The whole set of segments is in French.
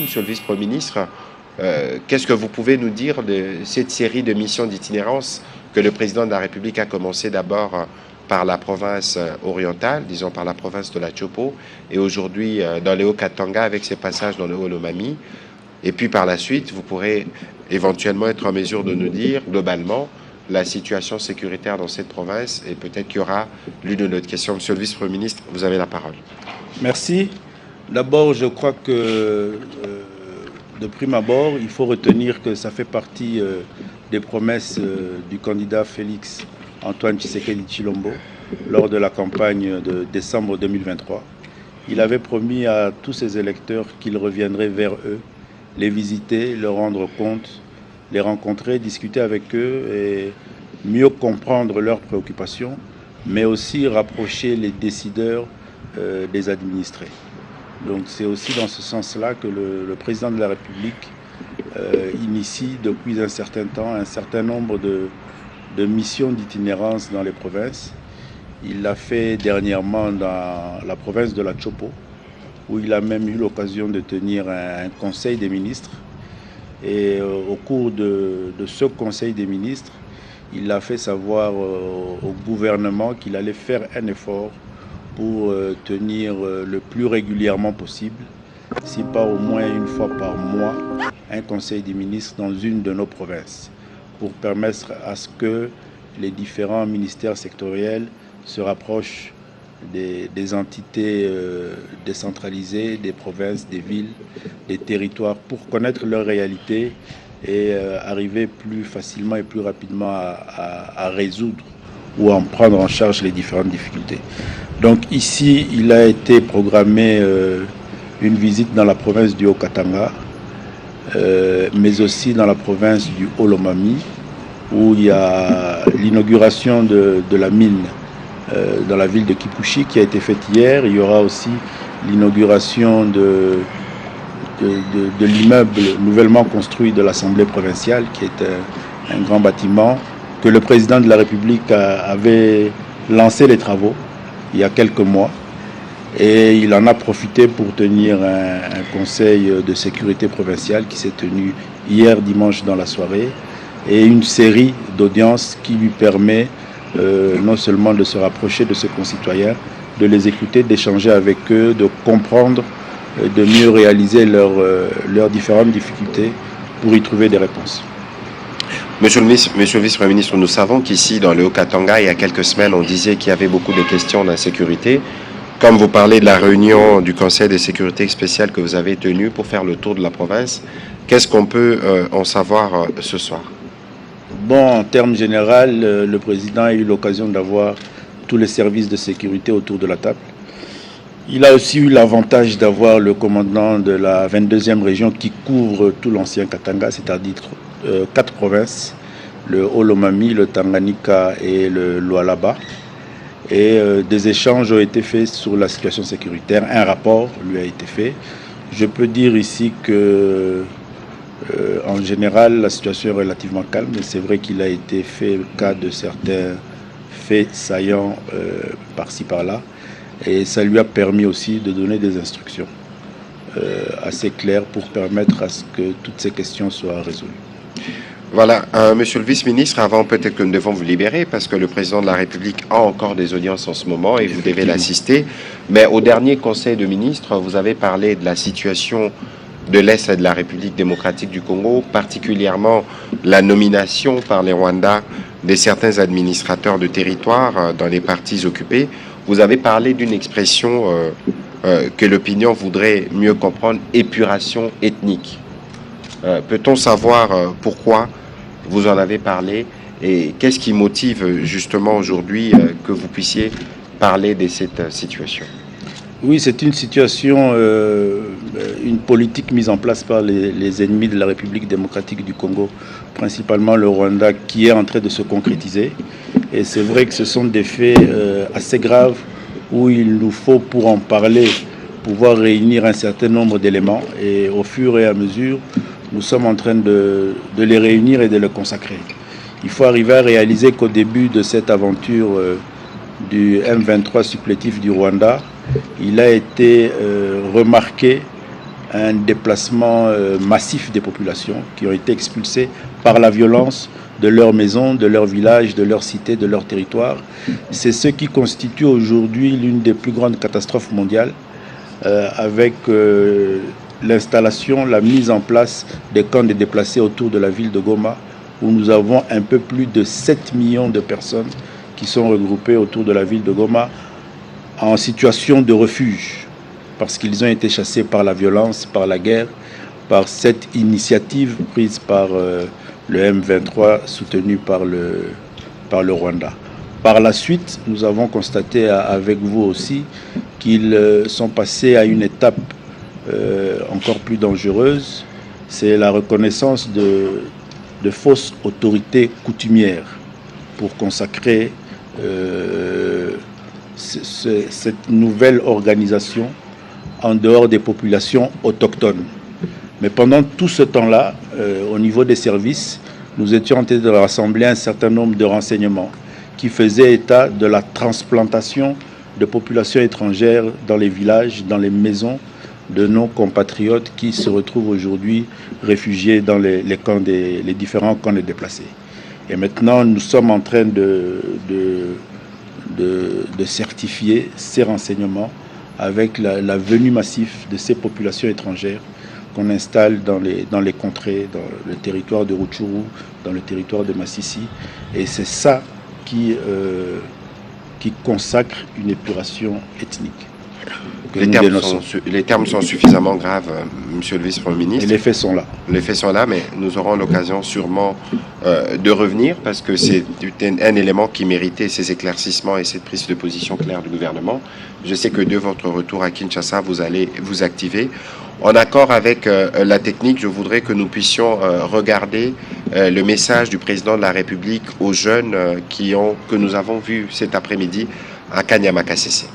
Monsieur le Vice-Premier ministre, qu'est-ce que vous pouvez nous dire de cette série de missions d'itinérance que le président de la République a commencé d'abord par la province orientale, disons par la province de la Chopo, et aujourd'hui dans le Haut-Katanga avec ses passages dans le Haut-Lomami. Et puis par la suite, vous pourrez éventuellement être en mesure de nous dire globalement la situation sécuritaire dans cette province, et peut-être qu'il y aura l'une ou l'autre question. Monsieur le Vice-Premier ministre, vous avez la parole. Merci. D'abord, je crois que de prime abord, il faut retenir que ça fait partie des promesses du candidat Félix Antoine Tshisekedi Tshilombo lors de la campagne de décembre 2023. Il avait promis à tous ses électeurs qu'il reviendrait vers eux, les visiter, leur rendre compte, les rencontrer, discuter avec eux et mieux comprendre leurs préoccupations, mais aussi rapprocher les décideurs des administrés. Donc c'est aussi dans ce sens-là que le président de la République initie depuis un certain temps un certain nombre de missions d'itinérance dans les provinces. Il l'a fait dernièrement dans la province de la Chopo, où il a même eu l'occasion de tenir un conseil des ministres. Et au cours de ce conseil des ministres, il a fait savoir au gouvernement qu'il allait faire un effort pour tenir le plus régulièrement possible, si pas au moins une fois par mois, un conseil des ministres dans une de nos provinces, pour permettre à ce que les différents ministères sectoriels se rapprochent des entités décentralisées, des provinces, des villes, des territoires, pour connaître leur réalité et arriver plus facilement et plus rapidement à résoudre ou à en prendre en charge les différentes difficultés. Donc ici, il a été programmé une visite dans la province du Haut-Katanga, mais aussi dans la province du Haut-Lomami, où il y a l'inauguration de la mine dans la ville de Kipushi qui a été faite hier. Il y aura aussi l'inauguration de l'immeuble nouvellement construit de l'Assemblée provinciale, qui est un grand bâtiment que le président de la République avait lancé les travaux il y a quelques mois, et il en a profité pour tenir un conseil de sécurité provinciale qui s'est tenu hier dimanche dans la soirée, et une série d'audiences qui lui permet non seulement de se rapprocher de ses concitoyens, de les écouter, d'échanger avec eux, de comprendre, de mieux réaliser leurs différentes difficultés pour y trouver des réponses. Monsieur le Vice-Premier ministre, nous savons qu'ici, dans le Haut-Katanga, il y a quelques semaines, on disait qu'il y avait beaucoup de questions d'insécurité. Comme vous parlez de la réunion du Conseil de sécurité spéciale que vous avez tenue pour faire le tour de la province, qu'est-ce qu'on peut en savoir ce soir? Bon, en termes généraux, le président a eu l'occasion d'avoir tous les services de sécurité autour de la table. Il a aussi eu l'avantage d'avoir le commandant de la 22e région qui couvre tout l'ancien Katanga, c'est-à-dire 4 provinces, le Haut-Lomami, le Tanganyika et le Lualaba. Et des échanges ont été faits sur la situation sécuritaire. Un rapport lui a été fait. Je peux dire ici que, en général, la situation est relativement calme, mais c'est vrai qu'il a été fait le cas de certains faits saillants par-ci par-là. Et ça lui a permis aussi de donner des instructions assez claires pour permettre à ce que toutes ces questions soient résolues. Voilà, monsieur le vice-ministre, avant peut-être que nous devons vous libérer, parce que le président de la République a encore des audiences en ce moment et vous devez l'assister. Mais au dernier Conseil de ministres, vous avez parlé de la situation de l'Est de la République démocratique du Congo, particulièrement la nomination par les Rwandais de certains administrateurs de territoire dans les partis occupés. Vous avez parlé d'une expression que l'opinion voudrait mieux comprendre, épuration ethnique. Peut-on savoir pourquoi vous en avez parlé et qu'est-ce qui motive justement aujourd'hui que vous puissiez parler de cette situation? Oui, c'est une situation, une politique mise en place par les ennemis de la République démocratique du Congo, principalement le Rwanda, qui est en train de se concrétiser. Et c'est vrai que ce sont des faits assez graves où il nous faut, pour en parler, pouvoir réunir un certain nombre d'éléments. Et au fur et à mesure, nous sommes en train de les réunir et de les consacrer. Il faut arriver à réaliser qu'au début de cette aventure du M23 supplétif du Rwanda, il a été remarqué un déplacement massif des populations qui ont été expulsées par la violence de leurs maisons, de leurs villages, de leurs cités, de leur territoire. C'est ce qui constitue aujourd'hui l'une des plus grandes catastrophes mondiales, avec l'installation, la mise en place des camps de déplacés autour de la ville de Goma, où nous avons un peu plus de 7 millions de personnes qui sont regroupées autour de la ville de Goma en situation de refuge, parce qu'ils ont été chassés par la violence, par la guerre, par cette initiative prise par le M23 soutenu par le Rwanda. Par la suite, nous avons constaté avec vous aussi qu'ils sont passés à une étape encore plus dangereuse, c'est la reconnaissance de fausses autorités coutumières pour consacrer cette nouvelle organisation en dehors des populations autochtones. Mais pendant tout ce temps-là, au niveau des services, nous étions en train de rassembler un certain nombre de renseignements qui faisaient état de la transplantation de populations étrangères dans les villages, dans les maisons de nos compatriotes qui se retrouvent aujourd'hui réfugiés dans les différents camps de déplacés. Et maintenant, nous sommes en train de certifier ces renseignements avec la venue massive de ces populations étrangères qu'on installe dans les contrées, dans le territoire de Rutshuru, dans le territoire de Massissi. Et c'est ça qui consacre une épuration ethnique. Les termes sont suffisamment graves, Monsieur le Vice-Premier ministre. Et les faits sont là. Les faits sont là, mais nous aurons l'occasion sûrement de revenir parce que c'est un élément qui méritait ces éclaircissements et cette prise de position claire du gouvernement. Je sais que de votre retour à Kinshasa, vous allez vous activer. En accord avec la technique, je voudrais que nous puissions regarder le message du président de la République aux jeunes que nous avons vus cet après-midi à Kanyama-Kasese.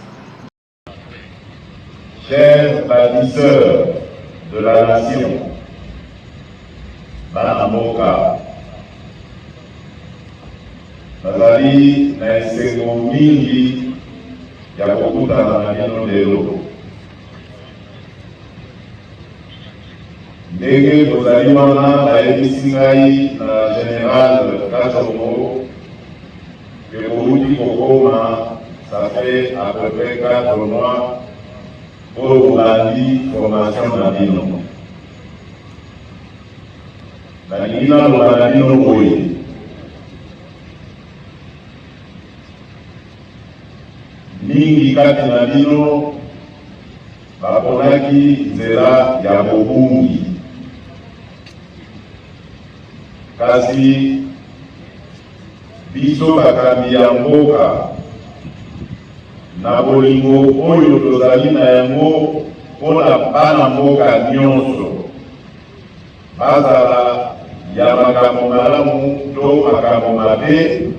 Chers bâtisseurs de la nation, Banamoka, nazali na esengo mingi ya kokutana na bino lelo. Ndenge tozali wana bayebisi ngai na général Katsongo que kouti kokoma, ça fait à peu près 4 mois oyo bandi formation na bino. Nalingi naloba na bino boye, mingi kati na bino baponaki nzela ya bobungi, kasi biso bakambi ya mboka na bolingo oyo tozali na yango mpona bana mboka nyonso, bazala ya makambo malamu to makambo mabe.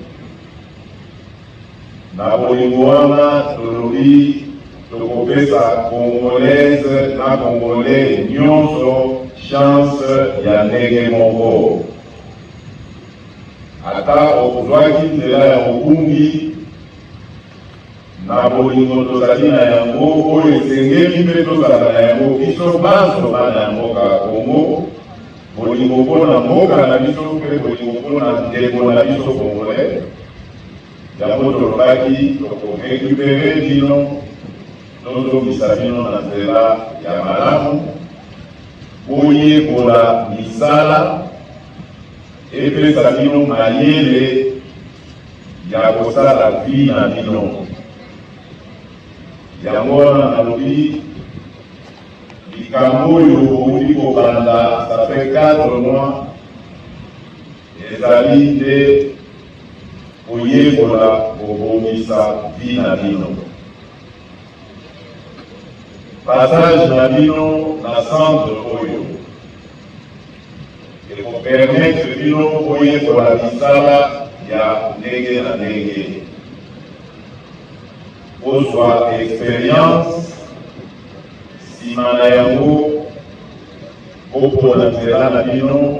Na bolingo wana tolobi tokopesa congolaise na congolais nyonso chance ya ndenge moko. Ata okozwaki nzela ya mobungi, na bolingo tozali na yango oyo esengeli mpe tozala na yango biso banso bana ya mboka ya Kongo, bolingo mpona mboka na biso mpe bolingo mpona ndeko na biso congolais. Yango tolobaki tokorekupere bino, tozongisa bino na nzela ya malamu, boyekola misala, epesa bino mayele ya kosala vi na bino. Yango wana nalobi likambo oyo bouti kobanda, ça fait 4 mois, ezali nde koyekola kobongisa vi na bino. Passage na bino na centre oyo ekopermettre bino koyekola misala ya ndenge na ndenge, kozwa expérience nsima na yango kopona nzela na bino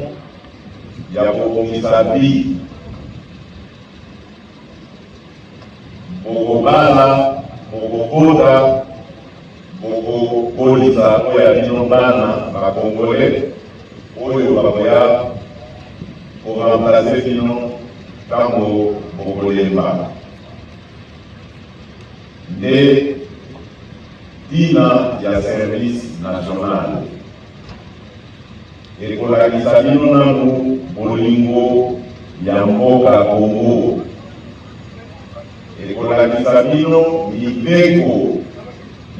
ya kobongisa vi. Bokobala, bokobota, kokolisa oyo bino bana bakongole oyo bakoya koremplace bino ntango bokolemba nde ntina ya service national ekolakisa bino nanu bolingo ya mboka Kongo, ekolakisa bino mibeko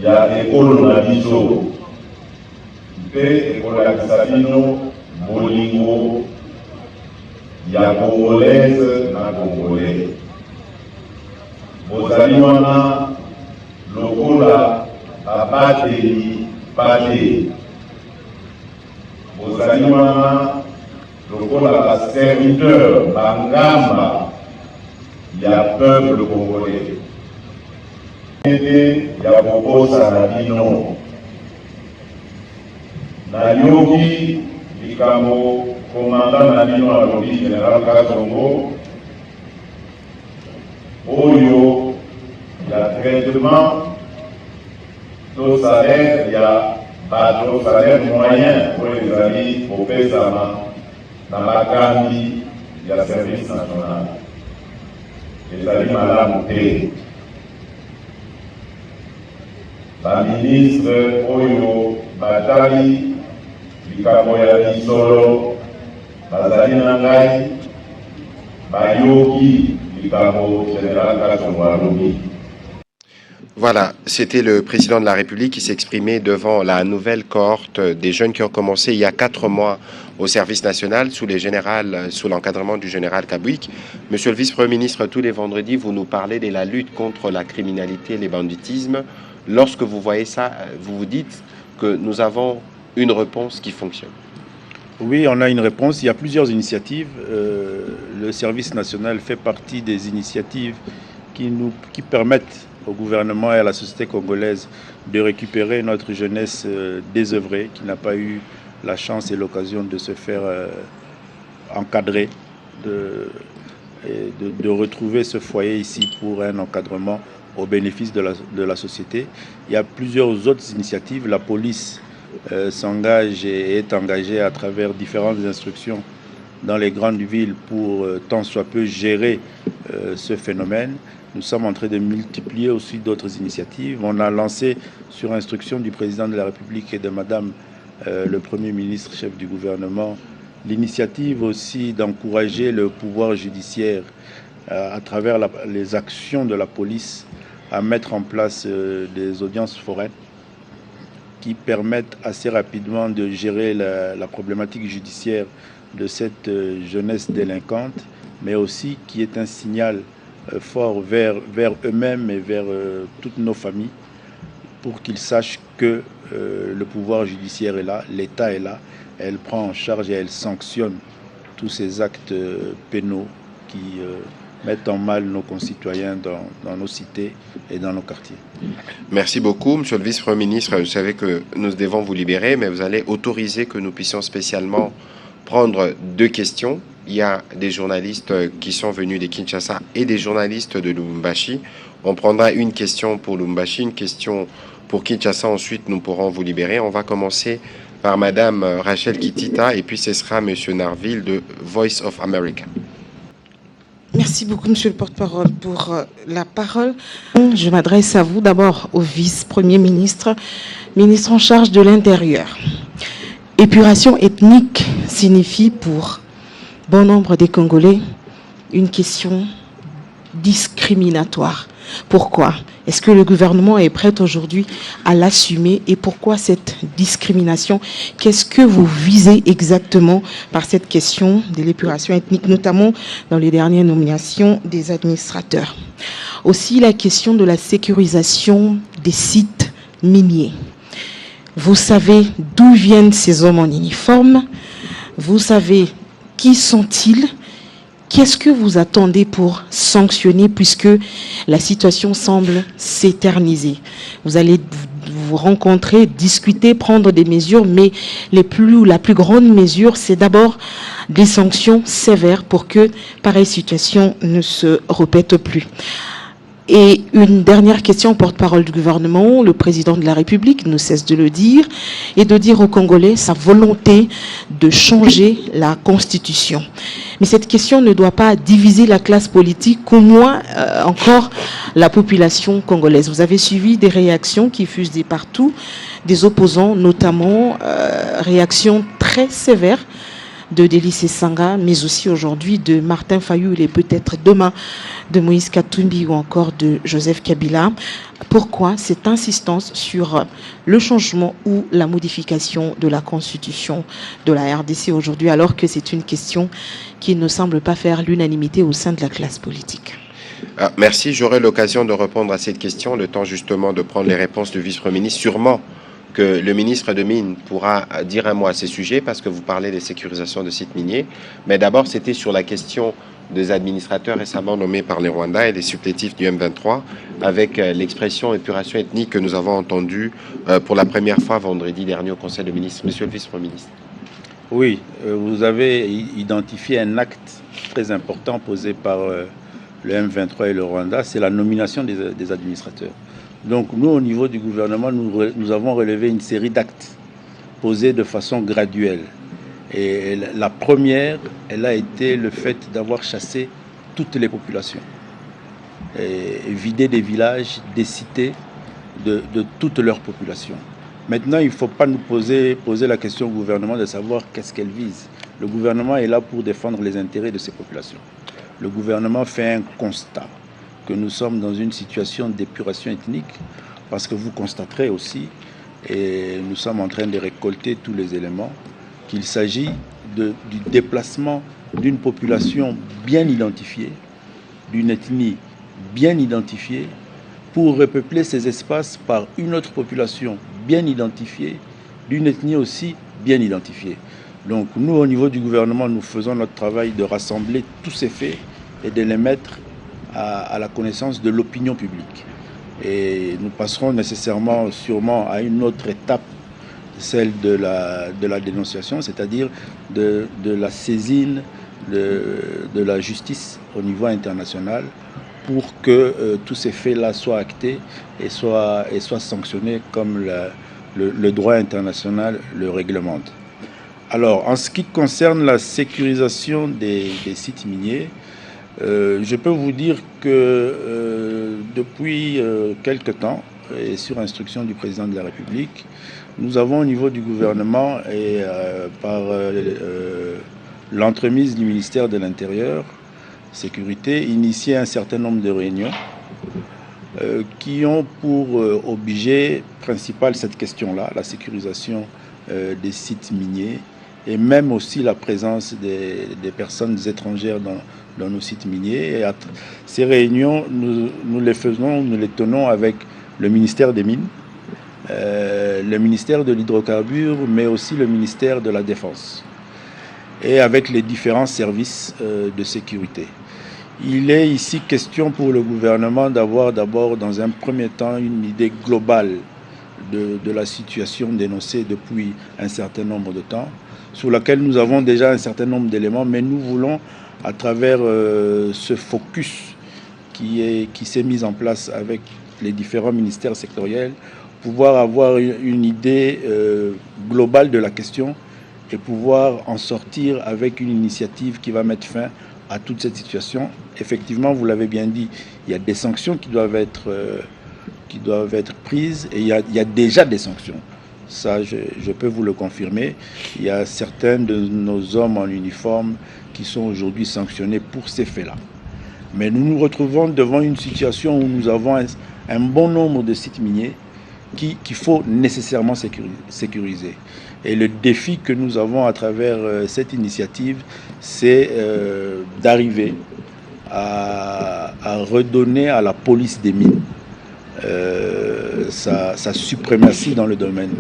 ya ekolo na biso mpe ekolakisa bino bolingo ya congolaise na congolais. Bozali wana lokola babateli bate, bozali wana lokola baserviteur bangamba ya peuple congolais ete ya kobosa na bino. Nayoki likambo komanda na bino alobi General Kasongo oyo ya traitement to salaire ya bato salaire moyen oyo ezali kopesama na bakambi ya service national ezali malamu te. Baministre oyo batali likambo ya lisolo bazali na ngai bayoki likambo Général Kasongo alobi. Voilà, c'était le président de la République qui s'exprimait devant la nouvelle cohorte des jeunes qui ont commencé il y a 4 mois au service national sous l'encadrement du général Kabouik. Monsieur le vice-premier ministre, tous les vendredis, vous nous parlez de la lutte contre la criminalité et les banditismes. Lorsque vous voyez ça, vous vous dites que nous avons une réponse qui fonctionne. Oui, on a une réponse. Il y a plusieurs initiatives. Le service national fait partie des initiatives qui permettent au gouvernement et à la société congolaise de récupérer notre jeunesse désœuvrée qui n'a pas eu la chance et l'occasion de se faire encadrer, de retrouver ce foyer ici pour un encadrement au bénéfice de la société. Il y a plusieurs autres initiatives. La police s'engage et est engagée à travers différentes instructions dans les grandes villes pour tant soit peu gérer ce phénomène. Nous sommes en train de multiplier aussi d'autres initiatives. On a lancé, sur instruction du président de la République et de Madame le Premier ministre, chef du gouvernement, l'initiative aussi d'encourager le pouvoir judiciaire à travers les actions de la police à mettre en place des audiences foraines qui permettent assez rapidement de gérer la problématique judiciaire de cette jeunesse délinquante, mais aussi qui est un signal fort vers eux-mêmes et vers toutes nos familles pour qu'ils sachent que le pouvoir judiciaire est là, l'État est là, elle prend en charge et elle sanctionne tous ces actes pénaux qui mettent en mal nos concitoyens dans nos cités et dans nos quartiers. Merci beaucoup, Monsieur le Vice-Premier ministre. Vous savez que nous devons vous libérer, mais vous allez autoriser que nous puissions spécialement prendre 2 questions. Il y a des journalistes qui sont venus de Kinshasa et des journalistes de Lubumbashi. On prendra une question pour Lubumbashi, une question pour Kinshasa. Ensuite, nous pourrons vous libérer. On va commencer par Madame Rachel Kitita et puis ce sera Monsieur Narville de Voice of America. Merci beaucoup, Monsieur le porte-parole, pour la parole. Je m'adresse à vous d'abord au vice-premier ministre, ministre en charge de l'Intérieur. Épuration ethnique signifie pour bon nombre des Congolais une question discriminatoire. Pourquoi? Est-ce que le gouvernement est prêt aujourd'hui à l'assumer et pourquoi cette discrimination? Qu'est-ce que vous visez exactement par cette question de l'épuration ethnique, notamment dans les dernières nominations des administrateurs? Aussi la question de la sécurisation des sites miniers. Vous savez d'où viennent ces hommes en uniforme? Vous savez qui sont-ils? Qu'est-ce que vous attendez pour sanctionner puisque la situation semble s'éterniser? Vous allez vous rencontrer, discuter, prendre des mesures, mais la plus grande mesure, c'est d'abord des sanctions sévères pour que pareille situation ne se répète plus. Et une dernière question, porte-parole du gouvernement, le président de la République ne cesse de le dire, et de dire aux Congolais sa volonté de changer la Constitution. Mais cette question ne doit pas diviser la classe politique, ou moins encore la population congolaise. Vous avez suivi des réactions qui fusent partout, des opposants notamment, réactions très sévères de Délice Sanga, mais aussi aujourd'hui de Martin Fayulu et peut-être demain de Moïse Katumbi ou encore de Joseph Kabila. Pourquoi cette insistance sur le changement ou la modification de la constitution de la RDC aujourd'hui, alors que c'est une question qui ne semble pas faire l'unanimité au sein de la classe politique? Merci, j'aurai l'occasion de répondre à cette question, le temps justement de prendre les réponses du vice-premier ministre. Sûrement que le ministre de Mines pourra dire un mot à ces sujets parce que vous parlez de sécurisation de sites miniers. Mais d'abord, c'était sur la question des administrateurs récemment nommés par les Rwandais et des supplétifs du M23 avec l'expression épuration ethnique que nous avons entendue pour la première fois vendredi dernier au Conseil des ministres. Monsieur le vice-premier ministre. Oui, vous avez identifié un acte très important posé par le M23 et le Rwanda, c'est la nomination des administrateurs. Donc nous, au niveau du gouvernement, nous avons relevé une série d'actes posés de façon graduelle. Et la première, elle a été le fait d'avoir chassé toutes les populations, et vidé des villages, des cités, de toutes leurs populations. Maintenant, il ne faut pas nous poser la question au gouvernement de savoir qu'est-ce qu'elle vise. Le gouvernement est là pour défendre les intérêts de ces populations. Le gouvernement fait un constat que nous sommes dans une situation d'épuration ethnique, parce que vous constaterez aussi, et nous sommes en train de récolter tous les éléments, qu'il s'agit du déplacement d'une population bien identifiée, d'une ethnie bien identifiée, pour repeupler ces espaces par une autre population bien identifiée, d'une ethnie aussi bien identifiée. Donc nous, au niveau du gouvernement, nous faisons notre travail de rassembler tous ces faits et de les mettre à la connaissance de l'opinion publique. Et nous passerons nécessairement, sûrement, à une autre étape, celle de la dénonciation, c'est-à-dire de la saisine de la justice au niveau international pour que tous ces faits-là soient actés et soient sanctionnés comme le droit international le réglemente. Alors, en ce qui concerne la sécurisation des sites miniers, je peux vous dire que depuis quelque temps, et sur instruction du président de la République, nous avons au niveau du gouvernement et par l'entremise du ministère de l'Intérieur, Sécurité, initié un certain nombre de réunions qui ont pour objet principal cette question-là, la sécurisation des sites miniers et même aussi la présence des personnes étrangères dans nos sites miniers. Et ces réunions, nous les faisons, nous les tenons avec le ministère des Mines, le ministère de l'Hydrocarbure, mais aussi le ministère de la Défense, et avec les différents services de sécurité. Il est ici question pour le gouvernement d'avoir d'abord, dans un premier temps, une idée globale de la situation dénoncée depuis un certain nombre de temps, sur laquelle nous avons déjà un certain nombre d'éléments, mais nous voulons, à travers ce focus qui s'est mis en place avec les différents ministères sectoriels, pouvoir avoir une idée globale de la question et pouvoir en sortir avec une initiative qui va mettre fin à toute cette situation. Effectivement, vous l'avez bien dit, il y a des sanctions qui doivent être prises et il y a déjà des sanctions. Ça, je peux vous le confirmer. Il y a certains de nos hommes en uniforme qui sont aujourd'hui sanctionnés pour ces faits-là. Mais nous nous retrouvons devant une situation où nous avons un bon nombre de sites miniers qu'il faut nécessairement sécuriser. Et le défi que nous avons à travers cette initiative, c'est d'arriver à redonner à la police des mines sa suprématie dans le domaine.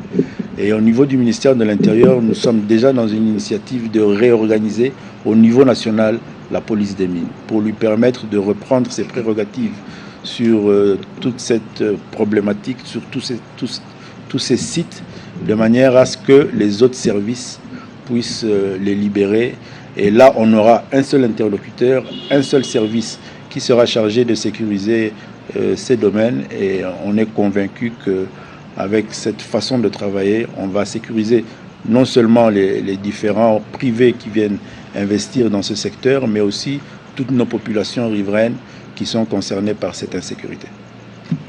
Et au niveau du ministère de l'Intérieur, nous sommes déjà dans une initiative de réorganiser au niveau national la police des mines pour lui permettre de reprendre ses prérogatives sur toute cette problématique, sur tous ces sites, de manière à ce que les autres services puissent les libérer. Et là, on aura un seul interlocuteur, un seul service qui sera chargé de sécuriser ces domaines et on est convaincu qu'avec cette façon de travailler, on va sécuriser non seulement les différents privés qui viennent investir dans ce secteur, mais aussi toutes nos populations riveraines qui sont concernées par cette insécurité.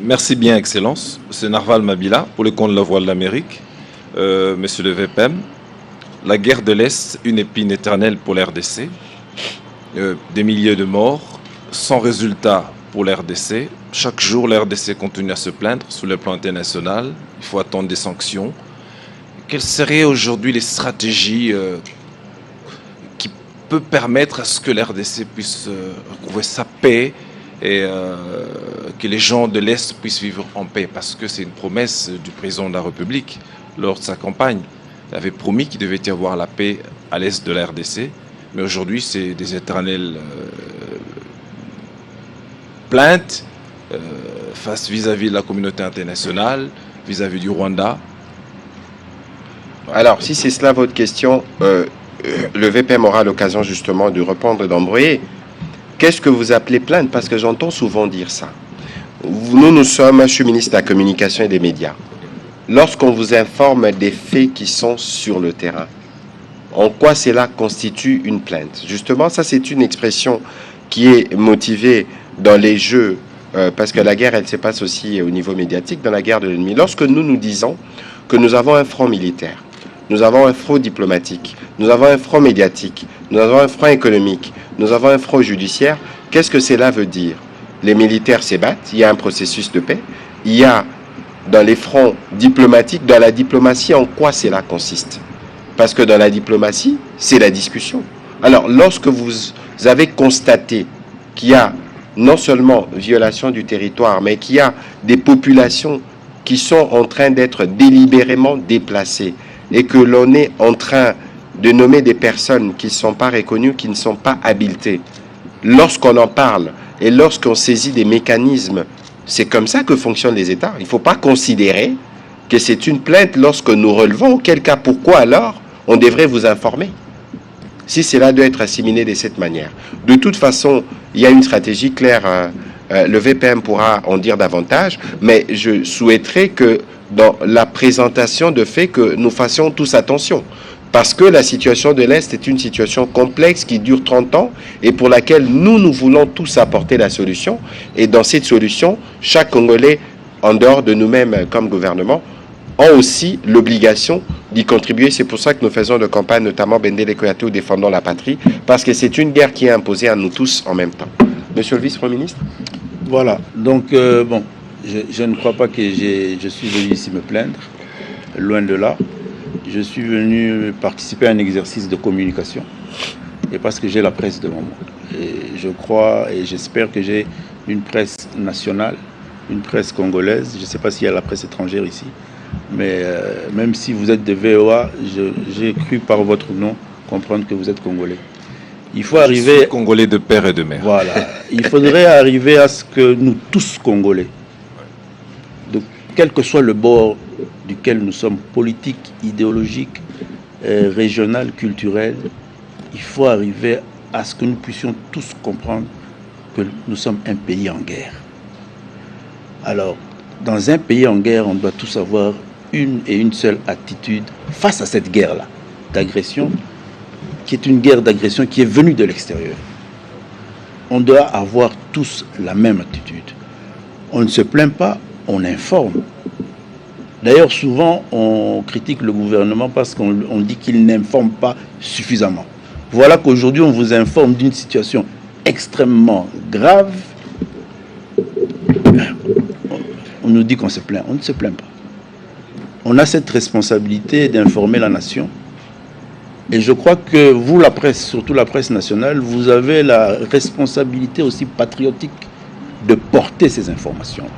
Merci bien, Excellence. C'est Narval Mabila, pour le compte de la Voix de l'Amérique. Monsieur le VPM, la guerre de l'Est, une épine éternelle pour l'RDC. Des milliers de morts, sans résultat pour l'RDC. Chaque jour, l'RDC continue à se plaindre sur le plan international. Il faut attendre des sanctions. Quelles seraient aujourd'hui les stratégies qui peuvent permettre à ce que l'RDC puisse retrouver sa paix et que les gens de l'Est puissent vivre en paix? Parce que c'est une promesse du président de la République lors de sa campagne. Il avait promis qu'il devait y avoir la paix à l'Est de la RDC. Mais aujourd'hui, c'est des éternelles plaintes face vis-à-vis de la communauté internationale, vis-à-vis du Rwanda. Alors, si c'est cela votre question, le VPM aura l'occasion justement de répondre et d'embrouiller. Qu'est-ce que vous appelez plainte? Parce que j'entends souvent dire ça. Nous sommes, je suis ministre de la Communication et des Médias. Lorsqu'on vous informe des faits qui sont sur le terrain, en quoi cela constitue une plainte? Justement, ça c'est une expression qui est motivée dans les jeux, parce que la guerre, elle se passe aussi au niveau médiatique, dans la guerre de l'ennemi. Lorsque nous disons que nous avons un front militaire, nous avons un front diplomatique, nous avons un front médiatique, nous avons un front économique, nous avons un front judiciaire, qu'est-ce que cela veut dire? Les militaires se battent, il y a un processus de paix, il y a dans les fronts diplomatiques, dans la diplomatie, en quoi cela consiste? Parce que dans la diplomatie, c'est la discussion. Alors, lorsque vous avez constaté qu'il y a non seulement violation du territoire, mais qu'il y a des populations qui sont en train d'être délibérément déplacées et que l'on est en train de nommer des personnes qui ne sont pas reconnues, qui ne sont pas habilitées, lorsqu'on en parle et lorsqu'on saisit des mécanismes, c'est comme ça que fonctionnent les États. Il ne faut pas considérer que c'est une plainte lorsque nous relevons, auquel cas, pourquoi alors on devrait vous informer si cela doit être assimilé de cette manière. De toute façon, il y a une stratégie claire, le VPM pourra en dire davantage, mais je souhaiterais que dans la présentation de faits, que nous fassions tous attention. Parce que la situation de l'Est est une situation complexe qui dure 30 ans et pour laquelle nous voulons tous apporter la solution. Et dans cette solution, chaque Congolais, en dehors de nous-mêmes comme gouvernement, ont aussi l'obligation d'y contribuer. C'est pour ça que nous faisons de campagne, notamment Bendele Koyaté ou Défendons la Patrie, parce que c'est une guerre qui est imposée à nous tous en même temps. Monsieur le vice-premier ministre? Voilà, donc bon, je ne crois pas que je suis venu ici me plaindre, loin de là. Je suis venu participer à un exercice de communication et parce que j'ai la presse devant moi. Et je crois et j'espère que j'ai une presse nationale, une presse congolaise. Je ne sais pas s'il y a la presse étrangère ici, mais même si vous êtes de VOA, j'ai cru par votre nom comprendre que vous êtes congolais. Il faut arriver... Congolais de père et de mère. Voilà. Il faudrait arriver à ce que nous tous Congolais, de quel que soit le bord duquel nous sommes, politique, idéologique, régional, culturel, il faut arriver à ce que nous puissions tous comprendre que nous sommes un pays en guerre. Alors, dans un pays en guerre, on doit tous avoir une et une seule attitude face à cette guerre-là, d'agression, qui est une guerre d'agression qui est venue de l'extérieur. On doit avoir tous la même attitude. On ne se plaint pas, on informe. D'ailleurs, souvent, on critique le gouvernement parce qu'on dit qu'il n'informe pas suffisamment. Voilà qu'aujourd'hui, on vous informe d'une situation extrêmement grave. On nous dit qu'on se plaint. On ne se plaint pas. On a cette responsabilité d'informer la nation. Et je crois que vous, la presse, surtout la presse nationale, vous avez la responsabilité aussi patriotique de porter ces informations-là.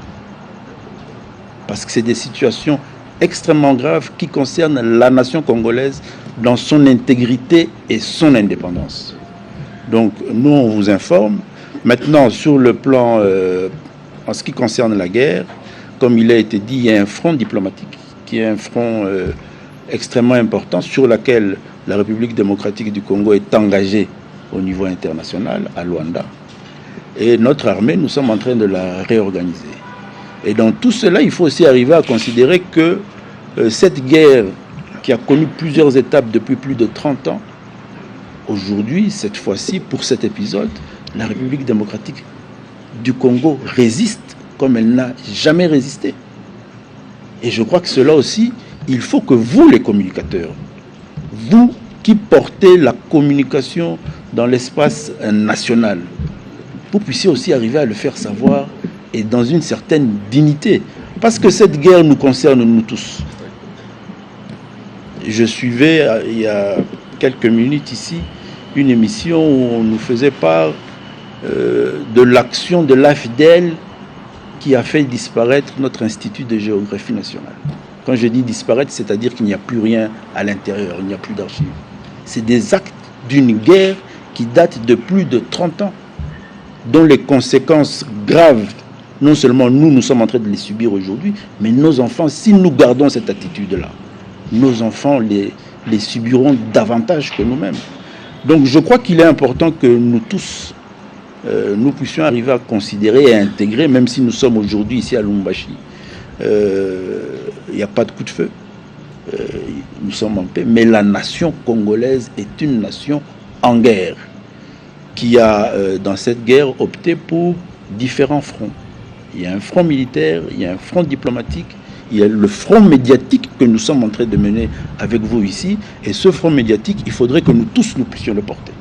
Parce que c'est des situations extrêmement graves qui concernent la nation congolaise dans son intégrité et son indépendance. Donc nous, on vous informe. Maintenant, sur le plan, en ce qui concerne la guerre, comme il a été dit, il y a un front diplomatique qui est un front extrêmement important sur lequel la République démocratique du Congo est engagée au niveau international, à Luanda. Et notre armée, nous sommes en train de la réorganiser. Et dans tout cela, il faut aussi arriver à considérer que cette guerre qui a connu plusieurs étapes depuis plus de 30 ans, aujourd'hui, cette fois-ci, pour cet épisode, la République démocratique du Congo résiste comme elle n'a jamais résisté. Et je crois que cela aussi, il faut que vous, les communicateurs, vous qui portez la communication dans l'espace national, vous puissiez aussi arriver à le faire savoir et dans une certaine dignité. Parce que cette guerre nous concerne nous tous. Je suivais il y a quelques minutes ici une émission où on nous faisait part de l'action de l'AFDEL qui a fait disparaître notre Institut de géographie nationale. Quand je dis disparaître, c'est-à-dire qu'il n'y a plus rien à l'intérieur, il n'y a plus d'archives. C'est des actes d'une guerre qui date de plus de 30 ans, dont les conséquences graves, non seulement nous sommes en train de les subir aujourd'hui, mais nos enfants, si nous gardons cette attitude-là, nos enfants les subiront davantage que nous-mêmes. Donc je crois qu'il est important que nous tous, nous puissions arriver à considérer et à intégrer, même si nous sommes aujourd'hui ici à Lubumbashi, il n'y a pas de coup de feu, nous sommes en paix, mais la nation congolaise est une nation en guerre, qui a dans cette guerre opté pour différents fronts. Il y a un front militaire, il y a un front diplomatique, il y a le front médiatique que nous sommes en train de mener avec vous ici, et ce front médiatique, il faudrait que nous tous nous puissions le porter.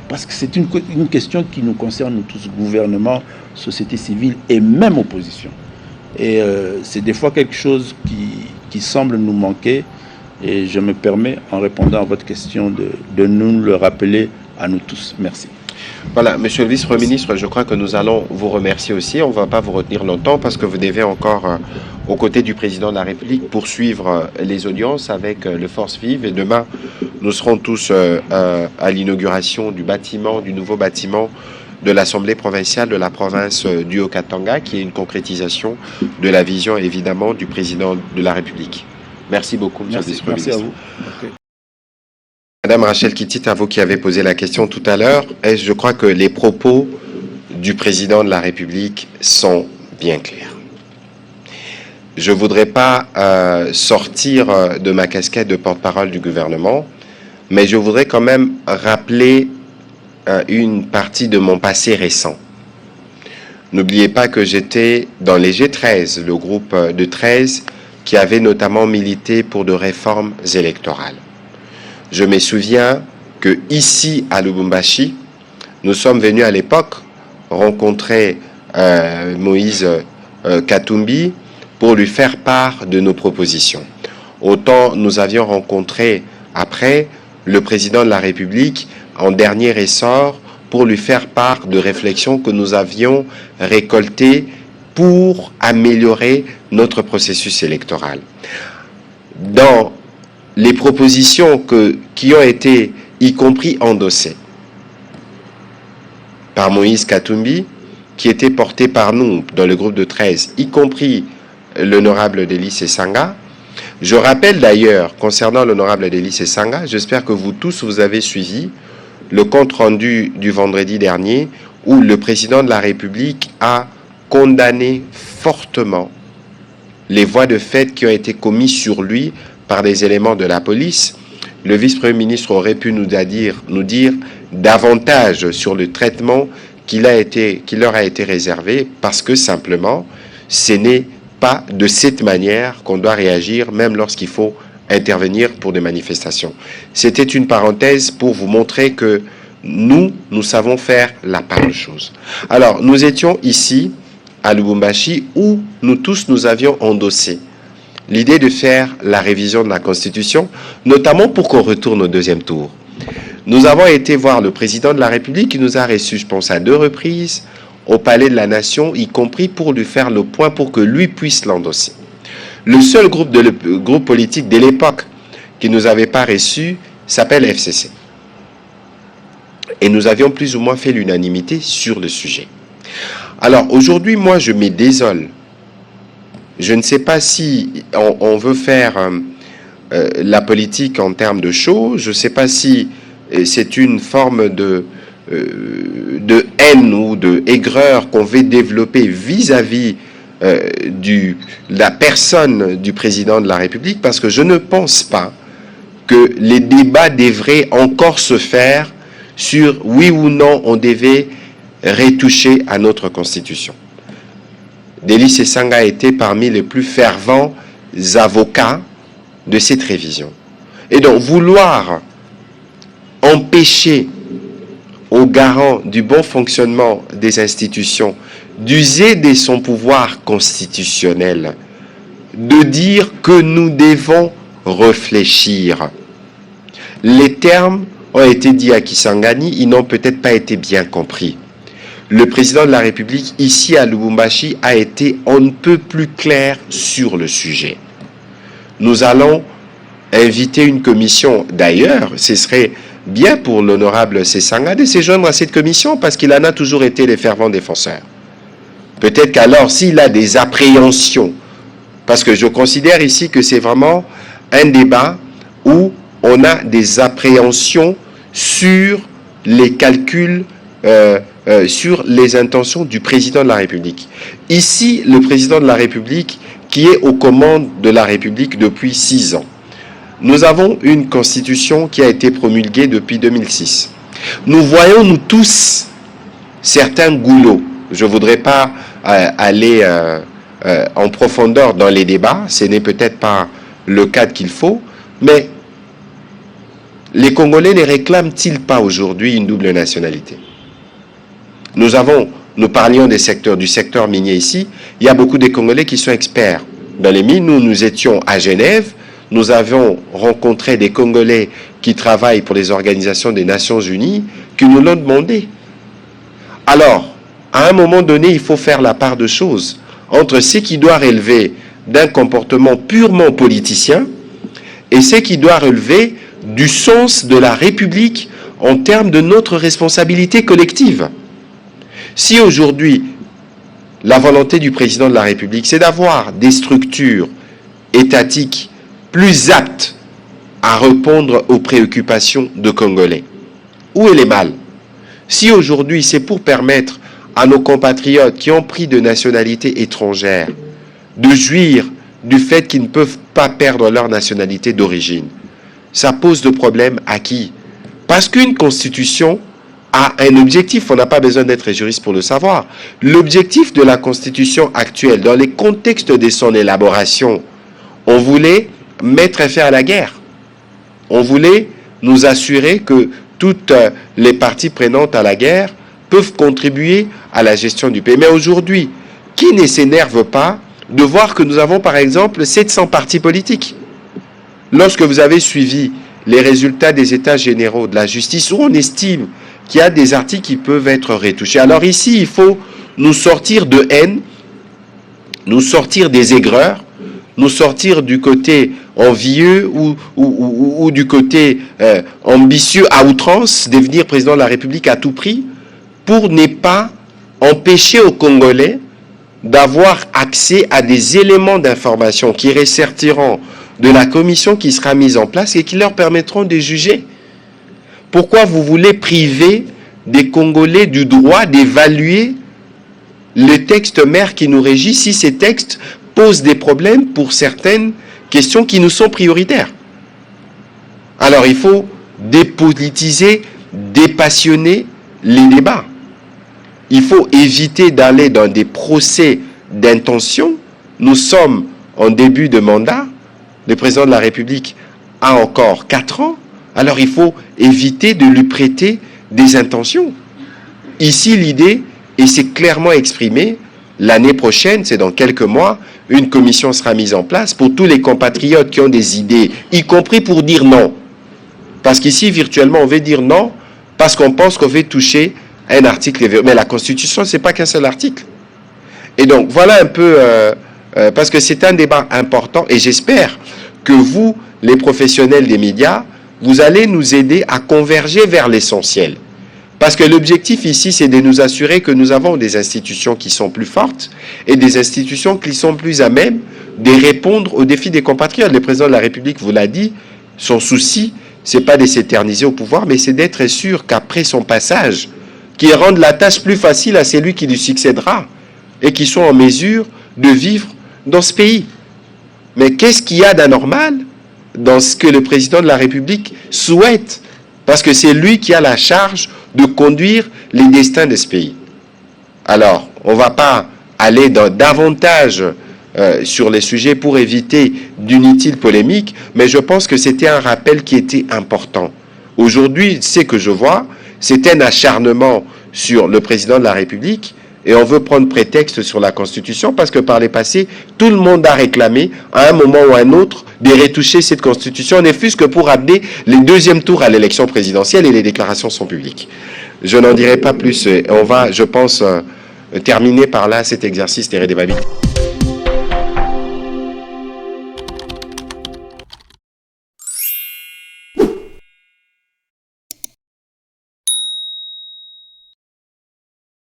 Parce que c'est une question qui nous concerne nous tous, gouvernement, société civile et même opposition. Et c'est des fois quelque chose qui semble nous manquer, et je me permets, en répondant à votre question, de nous le rappeler à nous tous. Merci. Voilà, monsieur le vice-premier ministre, je crois que nous allons vous remercier aussi. On ne va pas vous retenir longtemps parce que vous devez encore, aux côtés du président de la République, poursuivre les audiences avec le Force Vive. Et demain, nous serons tous à l'inauguration du nouveau bâtiment de l'Assemblée provinciale de la province du Haut-Katanga, qui est une concrétisation de la vision, évidemment, du président de la République. Merci beaucoup, monsieur le vice-premier ministre. Merci à vous. Okay. Madame Rachel Kittit, à vous qui avez posé la question tout à l'heure, je crois que les propos du président de la République sont bien clairs. Je ne voudrais pas sortir de ma casquette de porte-parole du gouvernement, mais je voudrais quand même rappeler une partie de mon passé récent. N'oubliez pas que j'étais dans les G13, le groupe de 13 qui avait notamment milité pour de réformes électorales. Je me souviens que ici à Lubumbashi, nous sommes venus à l'époque rencontrer Moïse Katumbi pour lui faire part de nos propositions. Autant nous avions rencontré après le président de la République en dernier ressort pour lui faire part de réflexions que nous avions récoltées pour améliorer notre processus électoral. Dans les propositions qui ont été, y compris endossées par Moïse Katumbi, qui étaient portées par nous dans le groupe de 13, y compris l'honorable Delis Esanga. Je rappelle d'ailleurs, concernant l'honorable Delis Esanga, j'espère que vous tous, vous avez suivi le compte rendu du vendredi dernier, où le président de la République a condamné fortement les voies de fait qui ont été commises sur lui par des éléments de la police. Le vice-premier ministre aurait pu nous dire davantage sur le traitement qui leur a été réservé, parce que simplement, ce n'est pas de cette manière qu'on doit réagir, même lorsqu'il faut intervenir pour des manifestations. C'était une parenthèse pour vous montrer que nous savons faire la part de choses. Alors, nous étions ici, à Lubumbashi, où nous tous, nous avions endossé l'idée de faire la révision de la Constitution, notamment pour qu'on retourne au deuxième tour. Nous avons été voir le président de la République qui nous a reçus, je pense, à 2 reprises au Palais de la Nation, y compris pour lui faire le point pour que lui puisse l'endosser. Le seul groupe politique de l'époque qui ne nous avait pas reçus s'appelle FCC. Et nous avions plus ou moins fait l'unanimité sur le sujet. Alors aujourd'hui, moi, je me désole. Je ne sais pas si on veut faire la politique en termes de show. Je ne sais pas si c'est une forme de haine ou de aigreur qu'on veut développer vis-à-vis de la personne du président de la République, parce que je ne pense pas que les débats devraient encore se faire sur oui ou non on devait retoucher à notre Constitution. Délice Esanga a été parmi les plus fervents avocats de cette révision. Et donc, vouloir empêcher aux garants du bon fonctionnement des institutions d'user de son pouvoir constitutionnel, de dire que nous devons réfléchir. Les termes ont été dits à Kisangani, ils n'ont peut-être pas été bien compris. Le président de la République, ici à Lubumbashi, a été on ne peut plus clair sur le sujet. Nous allons inviter une commission. D'ailleurs, ce serait bien pour l'honorable Sesanga de se joindre à cette commission parce qu'il en a toujours été les fervents défenseurs. Peut-être qu'alors, s'il a des appréhensions, parce que je considère ici que c'est vraiment un débat où on a des appréhensions sur les calculs, sur les intentions du président de la République. Ici, le président de la République qui est aux commandes de la République depuis 6 ans. Nous avons une constitution qui a été promulguée depuis 2006. Nous voyons, nous tous, certains goulots. Je ne voudrais pas aller en profondeur dans les débats, ce n'est peut-être pas le cadre qu'il faut, mais les Congolais ne réclament-ils pas aujourd'hui une double nationalité? Nous parlions du secteur minier ici, il y a beaucoup de Congolais qui sont experts dans les mines. Nous étions à Genève, nous avons rencontré des Congolais qui travaillent pour les organisations des Nations Unies, qui nous l'ont demandé. Alors, à un moment donné, il faut faire la part de choses entre ce qui doit relever d'un comportement purement politicien et ce qui doit relever du sens de la République en termes de notre responsabilité collective. Si aujourd'hui, la volonté du président de la République, c'est d'avoir des structures étatiques plus aptes à répondre aux préoccupations de Congolais, où est le mal? Si aujourd'hui, c'est pour permettre à nos compatriotes qui ont pris de nationalité étrangère de jouir du fait qu'ils ne peuvent pas perdre leur nationalité d'origine, ça pose de problèmes à qui? Parce qu'une constitution a un objectif, on n'a pas besoin d'être juriste pour le savoir. L'objectif de la constitution actuelle, dans les contextes de son élaboration, on voulait mettre fin à la guerre. On voulait nous assurer que toutes les parties prenantes à la guerre peuvent contribuer à la gestion du pays. Mais aujourd'hui, qui ne s'énerve pas de voir que nous avons par exemple 700 partis politiques? Lorsque vous avez suivi les résultats des états généraux de la justice, où on estime qu'il y a des articles qui peuvent être retouchés. Alors ici, il faut nous sortir de haine, nous sortir des aigreurs, nous sortir du côté envieux ou du côté ambitieux à outrance, devenir président de la République à tout prix, pour ne pas empêcher aux Congolais d'avoir accès à des éléments d'information qui ressortiront de la commission qui sera mise en place et qui leur permettront de juger. Pourquoi vous voulez priver des Congolais du droit d'évaluer le texte mère qui nous régit si ces textes posent des problèmes pour certaines questions qui nous sont prioritaires? Alors il faut dépolitiser, dépassionner les débats. Il faut éviter d'aller dans des procès d'intention. Nous sommes en début de mandat. Le président de la République a encore 4 ans. Alors il faut éviter de lui prêter des intentions. Ici, l'idée, et c'est clairement exprimé, l'année prochaine, c'est dans quelques mois, une commission sera mise en place pour tous les compatriotes qui ont des idées, y compris pour dire non. Parce qu'ici, virtuellement, on veut dire non parce qu'on pense qu'on veut toucher un article. Mais la Constitution, ce n'est pas qu'un seul article. Et donc, voilà un peu... parce que c'est un débat important et j'espère que vous, les professionnels des médias, vous allez nous aider à converger vers l'essentiel. Parce que l'objectif ici, c'est de nous assurer que nous avons des institutions qui sont plus fortes et des institutions qui sont plus à même de répondre aux défis des compatriotes. Le président de la République vous l'a dit, son souci, ce n'est pas de s'éterniser au pouvoir, mais c'est d'être sûr qu'après son passage, qui rendent la tâche plus facile à celui qui lui succédera et qui sont en mesure de vivre dans ce pays. Mais qu'est-ce qu'il y a d'anormal dans ce que le président de la République souhaite? Parce que c'est lui qui a la charge de conduire les destins de ce pays. Alors, on ne va pas aller davantage sur les sujets pour éviter d'inutiles polémiques, mais je pense que c'était un rappel qui était important. Aujourd'hui, ce que je vois, c'est un acharnement sur le président de la République et on veut prendre prétexte sur la Constitution parce que par le passé, tout le monde a réclamé à un moment ou à un autre de retoucher cette Constitution, ne fût-ce que pour amener les deuxièmes tours à l'élection présidentielle et les déclarations sont publiques. Je n'en dirai pas plus. On va, je pense, terminer par là cet exercice des redevabilités.